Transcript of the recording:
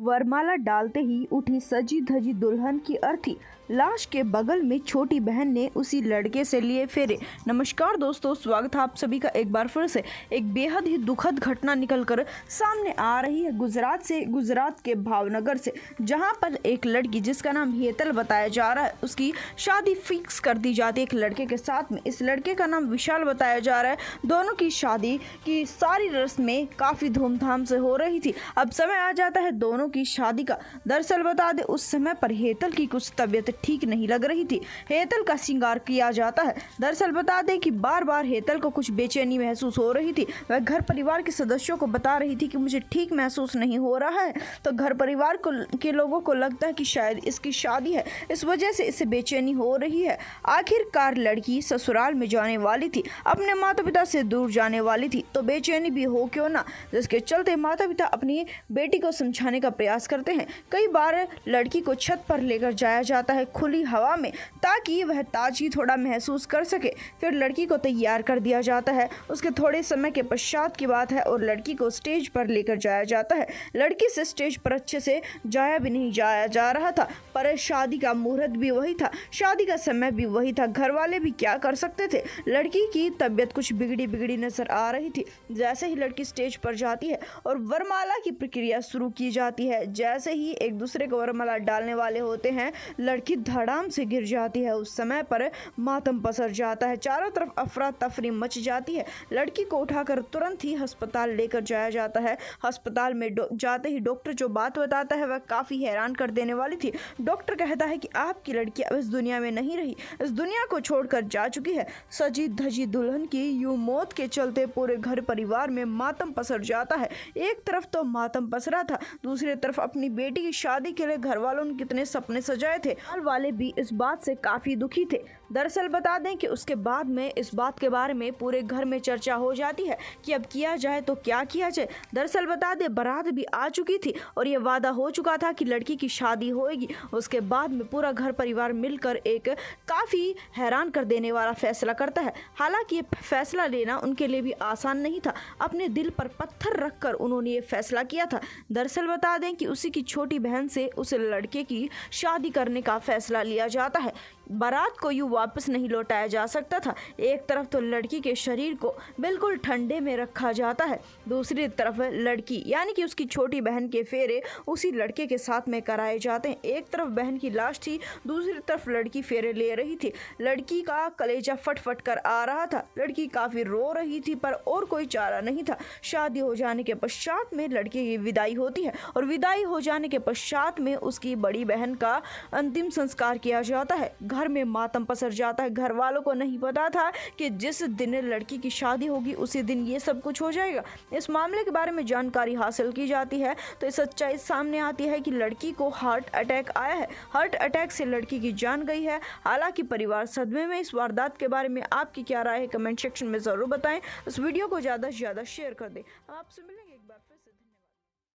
वरमाला डालते ही उठी सजी धजी दुल्हन की अर्थी। लाश के बगल में छोटी बहन ने उसी लड़के से लिए फेरे। नमस्कार दोस्तों, स्वागत है आप सभी का एक बार फिर से। एक बेहद ही दुखद घटना निकलकर सामने आ रही है गुजरात के भावनगर से, जहां पर एक लड़की जिसका नाम हेतल बताया जा रहा है, उसकी शादी फिक्स कर दी जाती है एक लड़के के साथ में। इस लड़के का नाम विशाल बताया जा रहा है। दोनों की शादी की सारी रस्में काफी धूमधाम से हो रही थी। अब समय आ जाता है दोनों की शादी का। दरअसल बता दे, उस समय पर हेतल की कुछ तबीयत ठीक नहीं लग रही थी। हेतल का श्रृंगार किया जाता है। दरअसल बता दें कि बार बार हेतल को कुछ बेचैनी महसूस हो रही थी। वह घर परिवार के सदस्यों को बता रही थी कि मुझे ठीक महसूस नहीं हो रहा है। तो घर परिवार के लोगों को लगता है कि शायद इसकी शादी है, इस वजह से इसे बेचैनी हो रही है। आखिरकार लड़की ससुराल में जाने वाली थी, अपने माता पिता से दूर जाने वाली थी, तो बेचैनी भी हो क्यों ना, जिसके चलते माता पिता अपनी बेटी को समझाने का प्रयास करते हैं। कई बार लड़की को छत पर लेकर जाया जाता है खुली हवा में, ताकि वह ताजगी थोड़ा महसूस कर सके। फिर लड़की को तैयार कर दिया जाता है। उसके थोड़े समय के पश्चात की बात है और लड़की को स्टेज पर लेकर जाया जाता है। लड़की से स्टेज पर अच्छे से जाया भी नहीं जाया जा रहा था, पर शादी का मुहूर्त भी वही था, शादी का समय भी वही था। घर वाले भी क्या कर सकते थे। लड़की की तबीयत कुछ बिगड़ी नजर आ रही थी। जैसे ही लड़की स्टेज पर जाती है और वरमाला की प्रक्रिया शुरू की जाती है, जैसे ही एक दूसरे को वरमाला डालने वाले होते हैं, लड़की धड़ाम से गिर जाती है। उस समय पर मातम पसर जाता है, चारों तरफ अफरा तफरी मच जाती है। लड़की को उठाकर तुरंत ही अस्पताल लेकर जाया जाता है। अस्पताल में जाते ही डॉक्टर जो बात बताता है वह काफी हैरान कर देने वाली थी। डॉक्टर कहता है कि आपकी लड़की अब इस दुनिया में नहीं रही, इस दुनिया को छोड़कर जा चुकी है। सजी धजी दुल्हन की यूं मौत के चलते पूरे घर परिवार में मातम पसर जाता है। एक तरफ तो मातम पसरा था, दूसरी तरफ अपनी बेटी की शादी के लिए घर वालों ने कितने सपने सजाए थे। घर वाले भी इस बात से काफी दुखी थे। दरअसल बता दें कि उसके बाद में इस बात के बारे में पूरे घर में चर्चा हो जाती है कि अब किया जाए तो क्या किया जाए। दरअसल बता दें, बारात भी आ चुकी थी और यह वादा हो चुका था कि लड़की की शादी होगी। उसके बाद में पूरा घर परिवार मिलकर एक काफी हैरान कर देने वाला फैसला करता है। हालांकि ये फैसला लेना उनके लिए भी आसान नहीं था। अपने दिल पर पत्थर रखकर उन्होंने ये फैसला किया था। दरअसल बता दें कि उसी की छोटी बहन से उस लड़के की शादी करने का फैसला लिया जाता है। बारात को यूं वापस नहीं लौटाया जा सकता था। एक तरफ तो लड़की के शरीर को बिल्कुल ठंडे में रखा जाता है, दूसरी तरफ लड़की यानी कि उसकी छोटी बहन के फेरे उसी लड़के के साथ में कराए जाते हैं। एक तरफ बहन की लाश थी, दूसरी तरफ लड़की फेरे ले रही थी। लड़की का कलेजा फट फट कर आ रहा था। लड़की काफी रो रही थी, पर और कोई चारा नहीं था। शादी हो जाने के पश्चात में लड़की की विदाई होती है और विदाई हो जाने के पश्चात में उसकी बड़ी बहन का अंतिम संस्कार किया जाता है। घर में मातम पसर जाता है। घर वालों को नहीं पता था कि जिस दिन लड़की की शादी होगी उसी दिन ये सब कुछ हो जाएगा। इस मामले के बारे में जानकारी हासिल की जाती है तो इस सच्चाई सामने आती है कि लड़की को हार्ट अटैक आया है। हार्ट अटैक से लड़की की जान गई है। हालांकि परिवार सदमे में। इस वारदात के बारे में आपकी क्या राय है, कमेंट सेक्शन में जरूर बताएं। इस वीडियो को ज्यादा से ज्यादा शेयर कर दें। आपसे मिलेंगे।